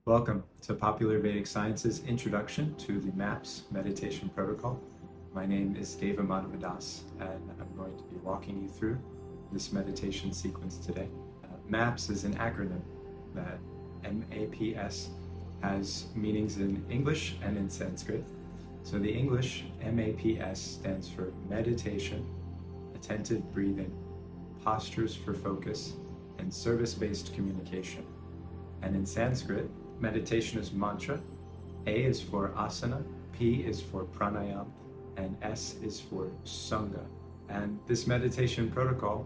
Welcome to Popular Vedic Science's Introduction to the MAPS Meditation Protocol. My name is Deva Madhava, and I'm going to be walking you through this meditation sequence today. MAPS is an acronym that MAPS has meanings in English and in Sanskrit. So the English MAPS stands for meditation, attentive breathing, postures for focus, and service-based communication. And in Sanskrit, meditation is mantra, A is for asana, P is for pranayam, and S is for sangha. And this meditation protocol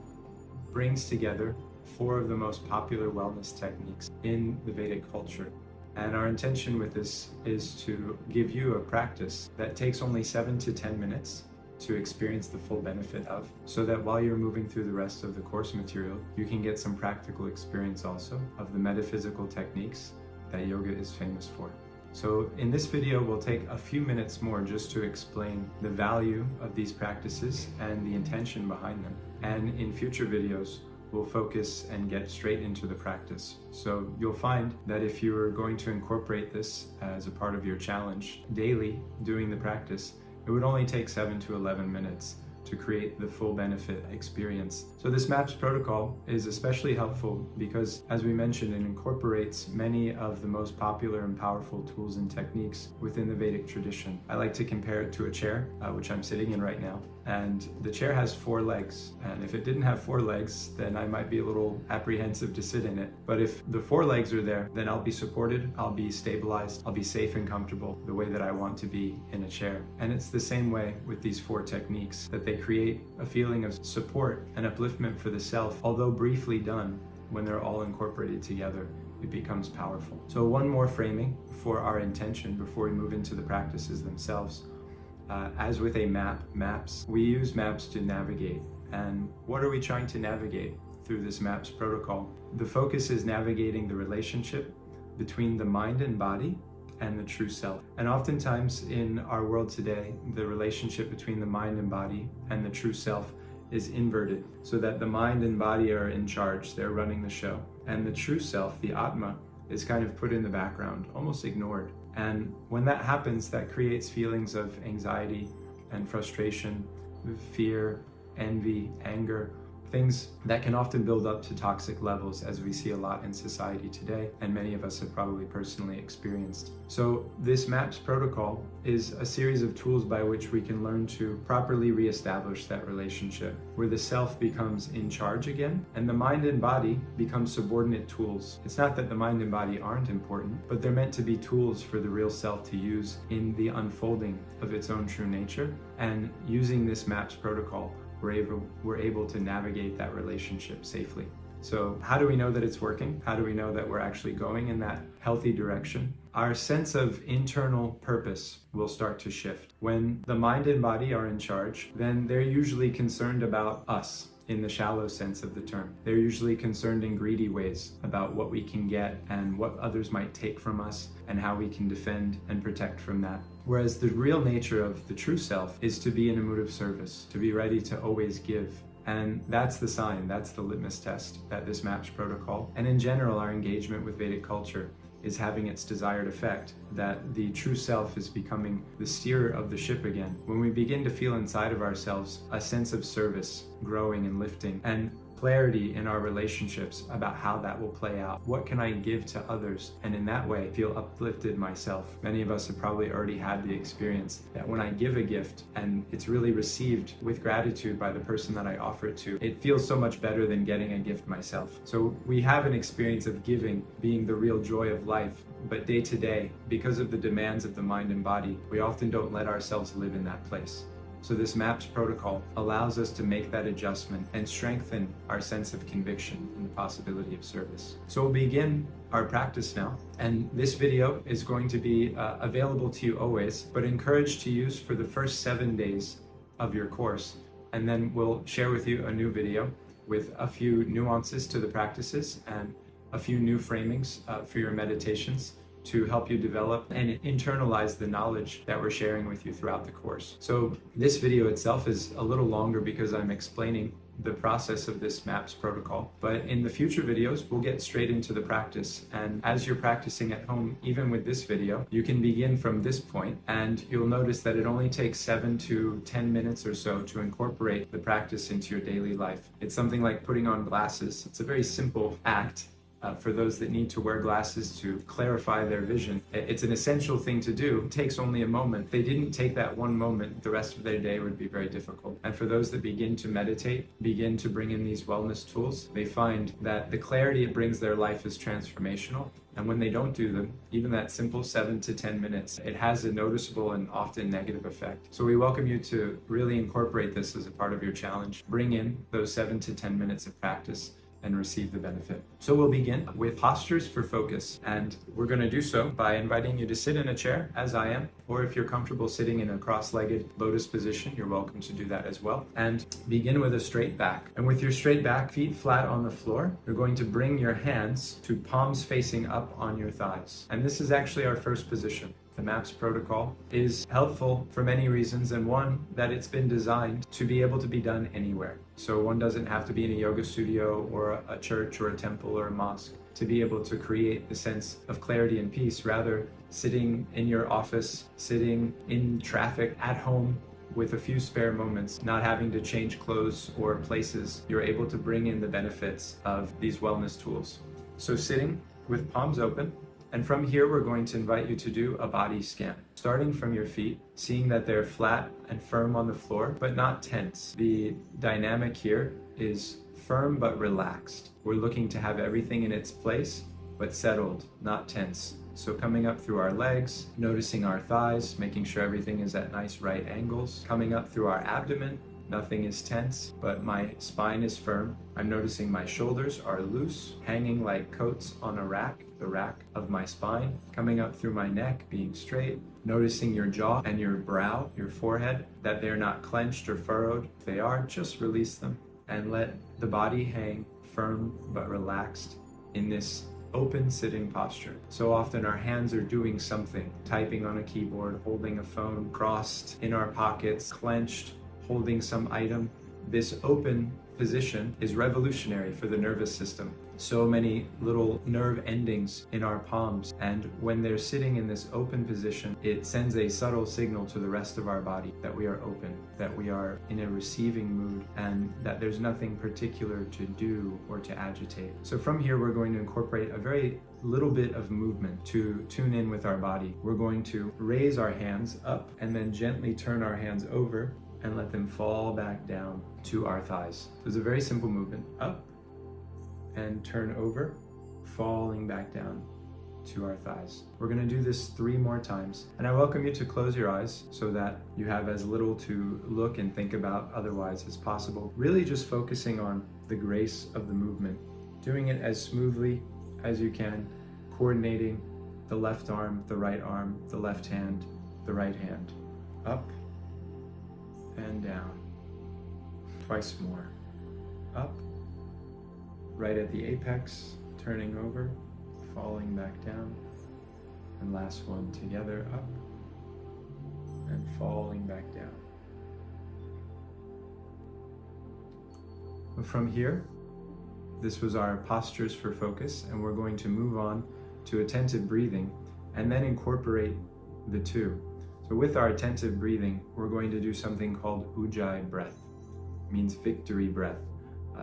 brings together 4 of the most popular wellness techniques in the Vedic culture. And our intention with this is to give you a practice that takes only 7 to 10 minutes to experience the full benefit of, so that while you're moving through the rest of the course material, you can get some practical experience also of the metaphysical techniques that yoga is famous for. So in this video, we'll take a few minutes more just to explain the value of these practices and the intention behind them. And in future videos, we'll focus and get straight into the practice. So you'll find that if you are going to incorporate this as a part of your challenge daily doing the practice, it would only take 7 to 11 minutes to create the full benefit experience. So this MAPS protocol is especially helpful because, as we mentioned, it incorporates many of the most popular and powerful tools and techniques within the Vedic tradition. I like to compare it to a chair, which I'm sitting in right now. And the chair has 4 legs. And if it didn't have 4 legs, then I might be a little apprehensive to sit in it. But if the 4 legs are there, then I'll be supported, I'll be stabilized, I'll be safe and comfortable the way that I want to be in a chair. And it's the same way with these 4 techniques, that they create a feeling of support and upliftment for the self. Although briefly done, when they're all incorporated together, it becomes powerful. So one more framing for our intention before we move into the practices themselves. As with a MAPS, we use MAPS to navigate. And what are we trying to navigate through this MAPS protocol? The focus is navigating the relationship between the mind and body and the true self. And oftentimes in our world today, the relationship between the mind and body and the true self is inverted, so that the mind and body are in charge, they're running the show. And the true self, the Atma, is kind of put in the background, almost ignored. And when that happens, that creates feelings of anxiety and frustration, fear, envy, anger, things that can often build up to toxic levels, as we see a lot in society today, and many of us have probably personally experienced. So this MAPS protocol is a series of tools by which we can learn to properly reestablish that relationship, where the self becomes in charge again, and the mind and body become subordinate tools. It's not that the mind and body aren't important, but they're meant to be tools for the real self to use in the unfolding of its own true nature. And using this MAPS protocol, we're able to navigate that relationship safely. So how do we know that it's working? How do we know that we're actually going in that healthy direction? Our sense of internal purpose will start to shift. When the mind and body are in charge, then they're usually concerned about us in the shallow sense of the term. They're usually concerned in greedy ways about what we can get and what others might take from us and how we can defend and protect from that. Whereas the real nature of the true self is to be in a mood of service, to be ready to always give. And that's the sign, that's the litmus test that this MAPS protocol, and in general our engagement with Vedic culture, is having its desired effect, that the true self is becoming the steerer of the ship again. When we begin to feel inside of ourselves a sense of service growing and lifting, and clarity in our relationships about how that will play out. What can I give to others? And in that way, feel uplifted myself. Many of us have probably already had the experience that when I give a gift and it's really received with gratitude by the person that I offer it to, it feels so much better than getting a gift myself. So we have an experience of giving being the real joy of life. But day to day, because of the demands of the mind and body, we often don't let ourselves live in that place. So this MAPS protocol allows us to make that adjustment and strengthen our sense of conviction and the possibility of service. So we'll begin our practice now. And this video is going to be available to you always, but encouraged to use for the first 7 days of your course. And then we'll share with you a new video with a few nuances to the practices and a few new framings for your meditations, to help you develop and internalize the knowledge that we're sharing with you throughout the course. So this video itself is a little longer because I'm explaining the process of this MAPS protocol. But in the future videos, we'll get straight into the practice. And as you're practicing at home, even with this video, you can begin from this point, and you'll notice that it only takes 7 to 10 minutes or so to incorporate the practice into your daily life. It's something like putting on glasses. It's a very simple act. For those that need to wear glasses to clarify their vision. It's an essential thing to do. It takes only a moment. If they didn't take that one moment, the rest of their day would be very difficult. And for those that begin to meditate, begin to bring in these wellness tools, they find that the clarity it brings their life is transformational. And when they don't do them, even that simple 7 to 10 minutes, it has a noticeable and often negative effect. So we welcome you to really incorporate this as a part of your challenge. Bring in those 7 to 10 minutes of practice and receive the benefit. So we'll begin with postures for focus, and we're going to do so by inviting you to sit in a chair as I am, or if you're comfortable sitting in a cross-legged lotus position, you're welcome to do that as well. And begin with a straight back. And with your straight back, feet flat on the floor, you're going to bring your hands to palms facing up on your thighs. And this is actually our first position. The MAPS protocol is helpful for many reasons, and one, that it's been designed to be able to be done anywhere. So one doesn't have to be in a yoga studio or a church or a temple or a mosque to be able to create the sense of clarity and peace. Rather, sitting in your office, sitting in traffic, at home, with a few spare moments, not having to change clothes or places, you're able to bring in the benefits of these wellness tools. So sitting with palms open, and from here, we're going to invite you to do a body scan. Starting from your feet, seeing that they're flat and firm on the floor, but not tense. The dynamic here is firm but relaxed. We're looking to have everything in its place, but settled, not tense. So coming up through our legs, noticing our thighs, making sure everything is at nice right angles. Coming up through our abdomen, nothing is tense, but my spine is firm. I'm noticing my shoulders are loose, hanging like coats on a rack, the rack of my spine. Coming up through my neck, being straight. Noticing your jaw and your brow, your forehead, that they're not clenched or furrowed. If they are, just release them and let the body hang firm but relaxed in this open sitting posture. So often our hands are doing something, typing on a keyboard, holding a phone, crossed in our pockets, clenched, holding some item. This open position is revolutionary for the nervous system. So many little nerve endings in our palms, and when they're sitting in this open position, it sends a subtle signal to the rest of our body that we are open, that we are in a receiving mood, and that there's nothing particular to do or to agitate. So from here, we're going to incorporate a very little bit of movement to tune in with our body. We're going to raise our hands up and then gently turn our hands over and let them fall back down to our thighs. There's a very simple movement, up and turn over, falling back down to our thighs. We're gonna do this 3 more times, and I welcome you to close your eyes so that you have as little to look and think about otherwise as possible. Really just focusing on the grace of the movement, doing it as smoothly as you can, coordinating the left arm, the left hand, the right hand, up and down. Twice more. Up, right at the apex, turning over, falling back down. And last one together, up and falling back down. From here, this was our postures for focus, and we're going to move on to attentive breathing and then incorporate the two. So with our attentive breathing, we're going to do something called Ujjayi breath. It means victory breath.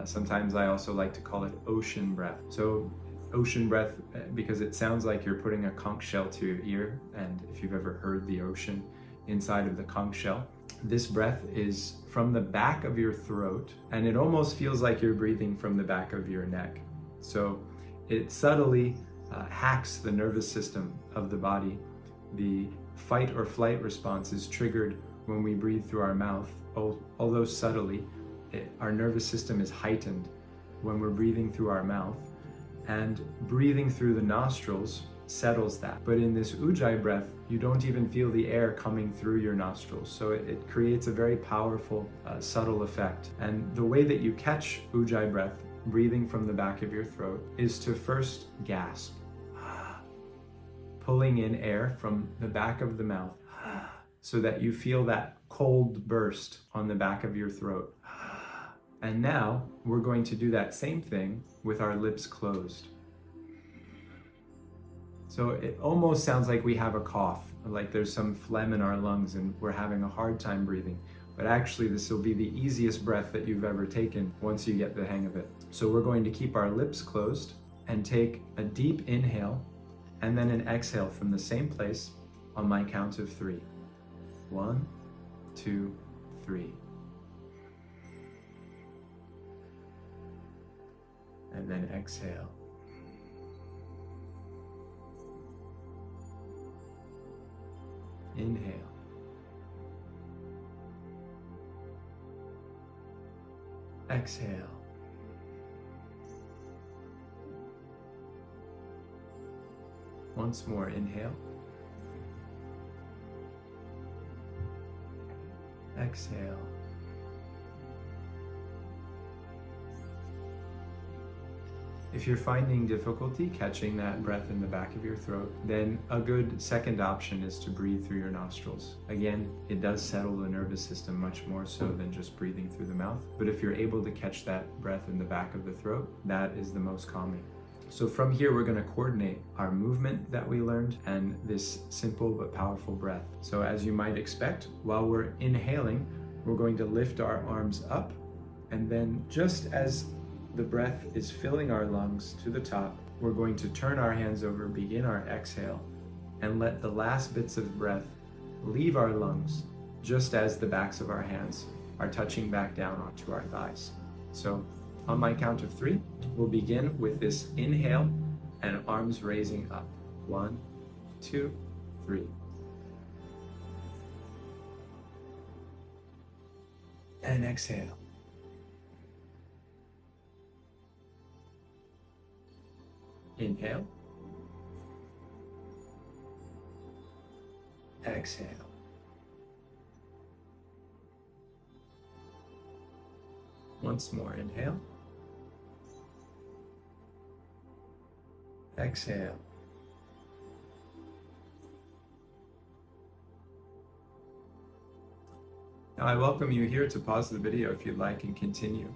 Sometimes I also like to call it ocean breath. So ocean breath, because it sounds like you're putting a conch shell to your ear, and if you've ever heard the ocean inside of the conch shell, this breath is from the back of your throat, and it almost feels like you're breathing from the back of your neck. So it subtly hacks the nervous system of the body. The fight or flight response is triggered when we breathe through our mouth, although subtly. Our nervous system is heightened when we're breathing through our mouth, and breathing through the nostrils settles that. But in this Ujjayi breath, you don't even feel the air coming through your nostrils. So it creates a very powerful, subtle effect. And the way that you catch Ujjayi breath, breathing from the back of your throat, is to first gasp, pulling in air from the back of the mouth, so that you feel that cold burst on the back of your throat. And now we're going to do that same thing with our lips closed. So it almost sounds like we have a cough, like there's some phlegm in our lungs and we're having a hard time breathing. But actually this will be the easiest breath that you've ever taken once you get the hang of it. So we're going to keep our lips closed and take a deep inhale and then an exhale from the same place on my count of 3. 1, 2, 3. And then exhale. Inhale. Exhale. Once more, inhale. Exhale. If you're finding difficulty catching that breath in the back of your throat, then a good second option is to breathe through your nostrils. Again, it does settle the nervous system much more so than just breathing through the mouth. But if you're able to catch that breath in the back of the throat, that is the most calming. So from here, we're going to coordinate our movement that we learned and this simple but powerful breath. So as you might expect, while we're inhaling, we're going to lift our arms up, and then just as the breath is filling our lungs to the top, we're going to turn our hands over, begin our exhale, and let the last bits of breath leave our lungs just as the backs of our hands are touching back down onto our thighs. So on my count of 3, we'll begin with this inhale and arms raising up. 1, 2, 3. And exhale. Inhale. Exhale. Once more, inhale. Exhale. Now I welcome you here to pause the video if you'd like and continue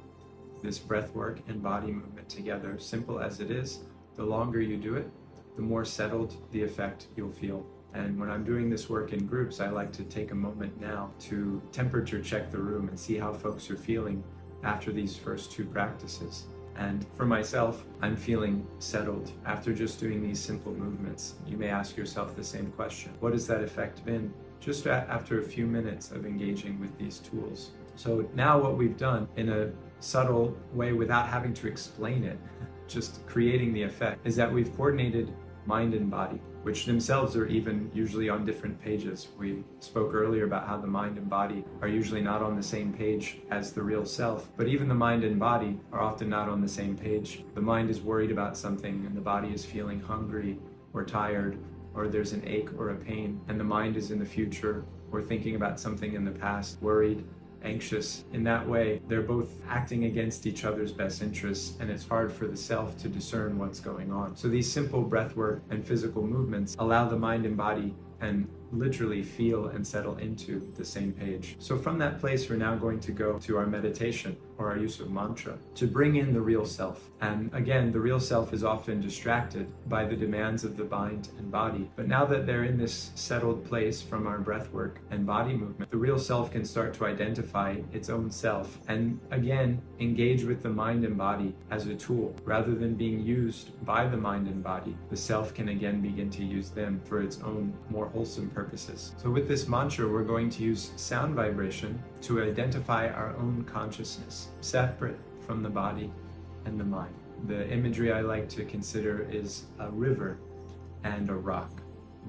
this breath work and body movement together. Simple as it is, the longer you do it, the more settled the effect you'll feel. And when I'm doing this work in groups, I like to take a moment now to temperature check the room and see how folks are feeling after these first 2 practices. And for myself, I'm feeling settled after just doing these simple movements. You may ask yourself the same question. What has that effect been just after a few minutes of engaging with these tools? So now what we've done in a subtle way without having to explain it, just creating the effect, is that we've coordinated mind and body, which themselves are even usually on different pages. We spoke earlier about how the mind and body are usually not on the same page as the real self, but even the mind and body are often not on the same page. The mind is worried about something and the body is feeling hungry or tired, or there's an ache or a pain, and the mind is in the future or thinking about something in the past, worried, anxious. In that way, they're both acting against each other's best interests, and it's hard for the self to discern what's going on. So these simple breath work and physical movements allow the mind and body and literally feel and settle into the same page. So from that place, we're now going to go to our meditation or our use of mantra to bring in the real self. And again, the real self is often distracted by the demands of the mind and body. But now that they're in this settled place from our breath work and body movement, the real self can start to identify its own self and again, engage with the mind and body as a tool. Rather than being used by the mind and body, the self can again begin to use them for its own more wholesome purposes. So with this mantra, we're going to use sound vibration to identify our own consciousness, separate from the body and the mind. The imagery I like to consider is a river and a rock,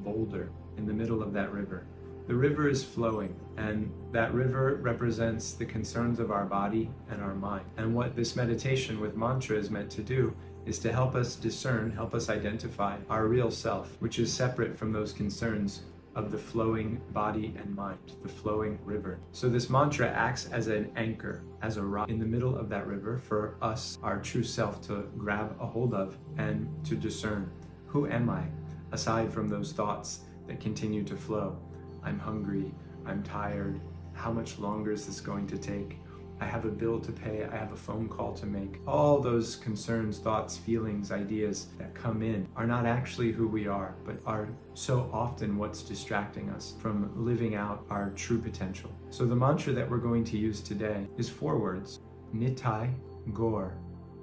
boulder, in the middle of that river. The river is flowing, and that river represents the concerns of our body and our mind. And what this meditation with mantra is meant to do is to help us discern, help us identify our real self, which is separate from those concerns of the flowing body and mind, the flowing river. So this mantra acts as an anchor, as a rock in the middle of that river for us, our true self, to grab a hold of and to discern, who am I, aside from those thoughts that continue to flow? I'm hungry, I'm tired, how much longer is this going to take? I have a bill to pay, I have a phone call to make. All those concerns, thoughts, feelings, ideas that come in are not actually who we are, but are so often what's distracting us from living out our true potential. So the mantra that we're going to use today is 4 words: Nitai, Gaur,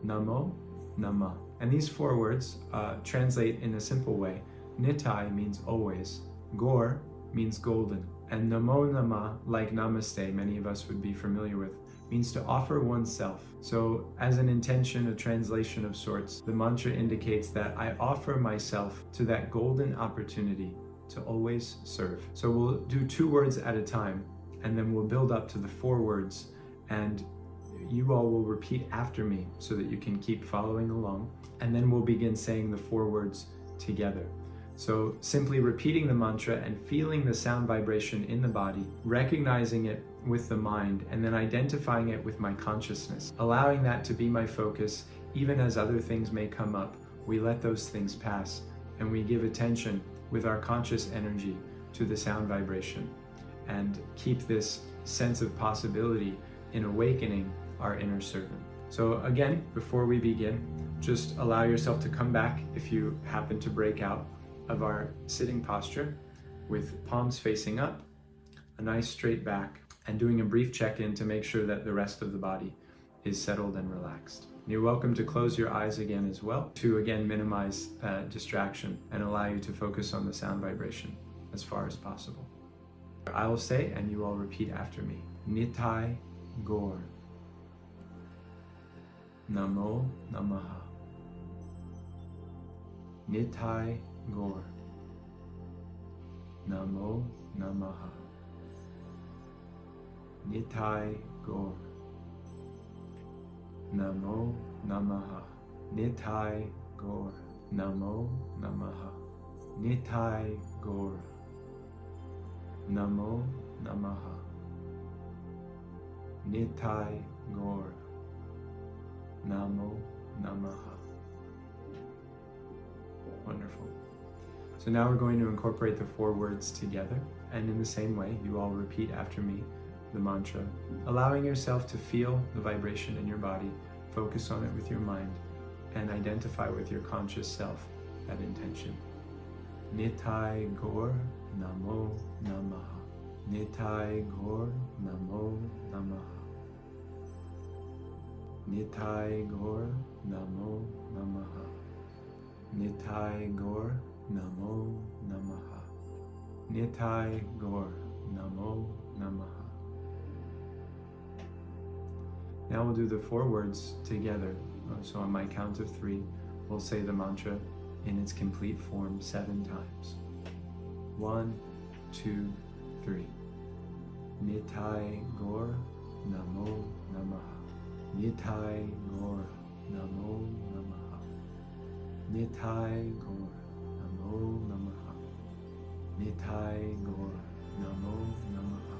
Namo, Namah. And these 4 words translate in a simple way. Nitai means always, Gaur means golden, and Namo Namah, like Namaste, many of us would be familiar with, means to offer oneself. So as an intention, a translation of sorts, the mantra indicates that I offer myself to that golden opportunity to always serve. So we'll do 2 words at a time, and then we'll build up to the 4 words, and you all will repeat after me so that you can keep following along, and then we'll begin saying the 4 words together. So simply repeating the mantra and feeling the sound vibration in the body, recognizing it with the mind, and then identifying it with my consciousness, allowing that to be my focus. Even as other things may come up, we let those things pass, and we give attention with our conscious energy to the sound vibration, and keep this sense of possibility in awakening our inner servant. So again, before we begin, just allow yourself to come back, if you happen to break out of our sitting posture, with palms facing up, a nice straight back, and doing a brief check-in to make sure that the rest of the body is settled and relaxed. You're welcome to close your eyes again as well, to again minimize distraction and allow you to focus on the sound vibration as far as possible. I will say, and you all repeat after me: Nitai, Gaur, Namo Namaha. Nitai, Gaur, Namo Namaha. Nitai, Gaur, Namo Namaha. Nitai, Gaur, Namo Namaha. Nitai, Gaur, Namo Namaha. Nitai, Gaur, Namo Namaha. Wonderful. So now we're going to incorporate the 4 words together, and in the same way, you all repeat after me the mantra, allowing yourself to feel the vibration in your body, focus on it with your mind, and identify with your conscious self that intention. Nitai, Gaur, Namo Namaha. Nitai, Gaur, Namo Namaha. Nitai, Gaur, Namo Namaha. Nitai, Gaur, Namo Namaha. Nitai, Gaur, Namo Namaha. Now we'll do the 4 words together. So on my count of 3, we'll say the mantra in its complete form 7 times. 1, 2, 3. Nitai, Gaur, Namo Namaha. Nitai, Gaur, Namo Namaha. Nitai, Gaur, Namo Namaha. Nitai, Gaur, Namo Namaha.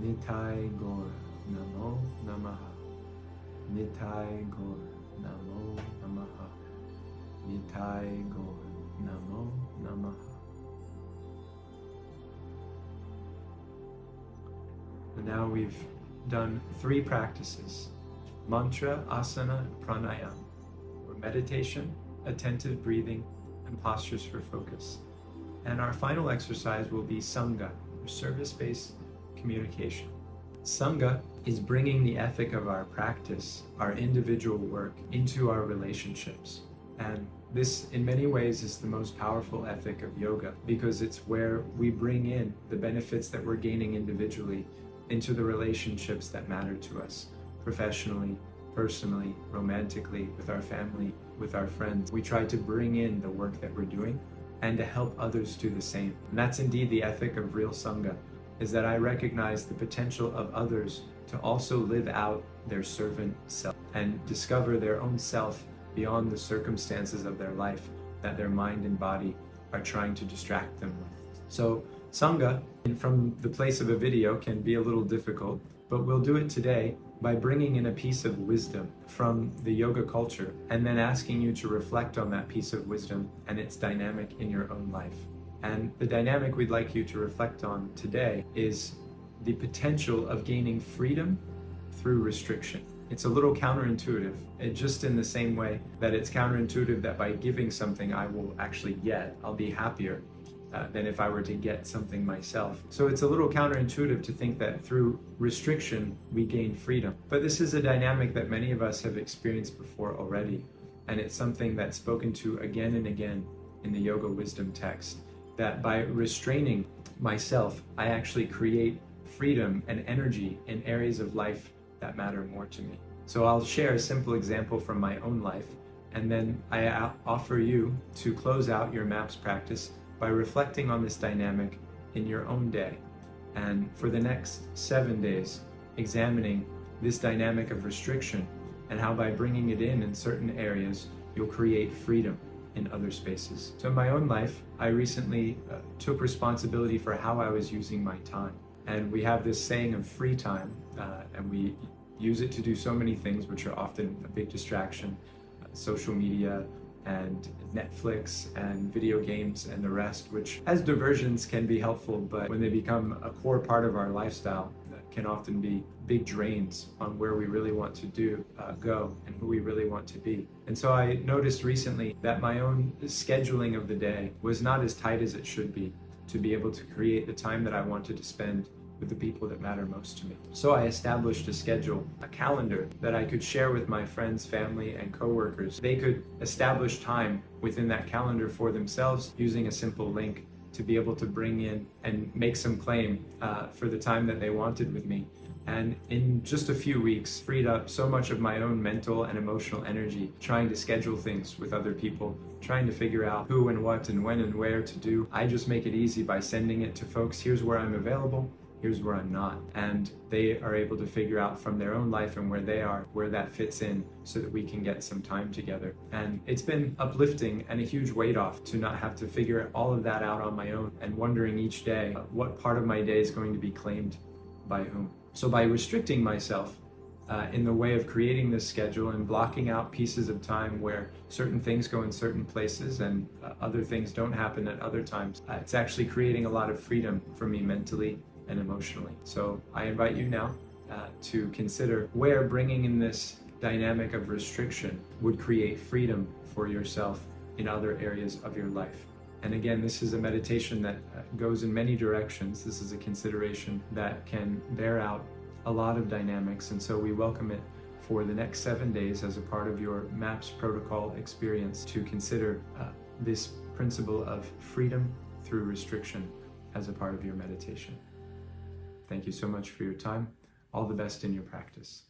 Nitai, Gaur, Namo Namaha. Nitai, Gaur, Namo Namaha. Nitai, Gaur, Namo Namaha. And now we've done 3 practices: mantra, asana, and pranayama, or meditation, attentive breathing, and postures for focus. And our final exercise will be sangha, or service-based communication. Sangha is bringing the ethic of our practice, our individual work, into our relationships. And this, in many ways, is the most powerful ethic of yoga, because it's where we bring in the benefits that we're gaining individually into the relationships that matter to us, professionally, personally, romantically, with our family, with our friends. We try to bring in the work that we're doing and to help others do the same. And that's indeed the ethic of real sangha, is that I recognize the potential of others to also live out their servant self and discover their own self beyond the circumstances of their life that their mind and body are trying to distract them with. So sangha, from the place of a video, can be a little difficult, but we'll do it today by bringing in a piece of wisdom from the yoga culture and then asking you to reflect on that piece of wisdom and its dynamic in your own life. And the dynamic we'd like you to reflect on today is the potential of gaining freedom through restriction. It's a little counterintuitive, just in the same way that it's counterintuitive that by giving something I will actually get, I'll be happier than if I were to get something myself. So it's a little counterintuitive to think that through restriction we gain freedom. But this is a dynamic that many of us have experienced before already, and it's something that's spoken to again and again in the Yoga Wisdom text, that by restraining myself, I actually create freedom and energy in areas of life that matter more to me. So I'll share a simple example from my own life, and then I offer you to close out your MAPS practice by reflecting on this dynamic in your own day. And for the next 7 days, examining this dynamic of restriction and how by bringing it in certain areas, you'll create freedom in other spaces. So in my own life, I recently took responsibility for how I was using my time. And we have this saying of free time, and we use it to do so many things which are often a big distraction, social media and Netflix and video games and the rest, which as diversions can be helpful, but when they become a core part of our lifestyle, can often be big drains on where we really want to go and who we really want to be. And so I noticed recently that my own scheduling of the day was not as tight as it should be to be able to create the time that I wanted to spend with the people that matter most to me. So I established a schedule, a calendar that I could share with my friends, family, and coworkers. They could establish time within that calendar for themselves using a simple link to be able to bring in and make some claim for the time that they wanted with me. And in just a few weeks, freed up so much of my own mental and emotional energy trying to schedule things with other people, trying to figure out who and what and when and where to do. I just make it easy by sending it to folks, here's where I'm available, here's where I'm not. And they are able to figure out from their own life and where they are, where that fits in so that we can get some time together. And it's been uplifting and a huge weight off to not have to figure all of that out on my own and wondering each day what part of my day is going to be claimed by whom. So by restricting myself in the way of creating this schedule and blocking out pieces of time where certain things go in certain places and other things don't happen at other times, it's actually creating a lot of freedom for me mentally and emotionally. So I invite you now to consider where bringing in this dynamic of restriction would create freedom for yourself in other areas of your life. And again, this is a meditation that goes in many directions. This is a consideration that can bear out a lot of dynamics, and so we welcome it for the next 7 days as a part of your MAPS protocol experience to consider this principle of freedom through restriction as a part of your meditation. Thank you so much for your time. All the best in your practice.